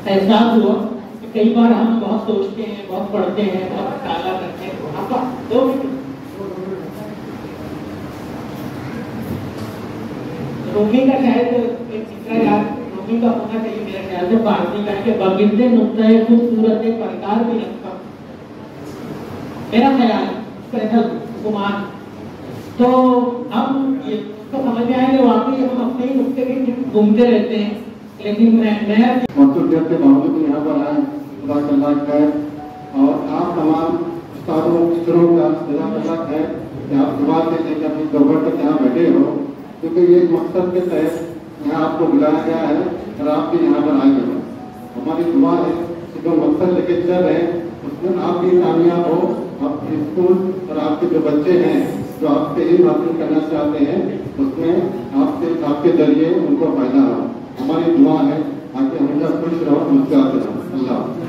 एहसास हुआ कि कई बार हम बहुत सोचते हैं, बहुत पढ़ते हैं, बहुत मताला करते हैं। आपका 2 मिनट। रूमी का शायद एक जिक्र याद रूमी का होना चाहिए मेरे ख्याल से, फारसी का, कि बगिंदे नुक्ते खूबसूरत परकार भी रखा, मेरा ख्याल स्पेशल गुमान। तो हम ये तो समझ में आए कि वाकई हम अपने ही नुक्ते के घूमते रहते हैं, लेकिन मैं मौजूदियत के बावजूद यहाँ पर आए, खुदा का लाख है। और आप तमाम उस्तादों टीचरों का खुदा का लाख है कि आप दुआ के लेकर अपनी दोपहर तक यहाँ बैठे हो, क्योंकि ये एक मकसद के तहत यहाँ आपको बुलाया गया है और आप भी यहाँ पर आए हो। हमारी दुआ है कि जो मकसद लेके चल रहे हैं उसमें आप भी कामयाब हो, आपके स्कूल और आपके जो बच्चे हैं जो आपसे ही हासिल करना चाहते हैं उसमें आपके जरिए उनको फायदा हो। हमारी दुआ है आगे हमेशा खुश रहो, मुस्कुराते रहो। अल्लाह।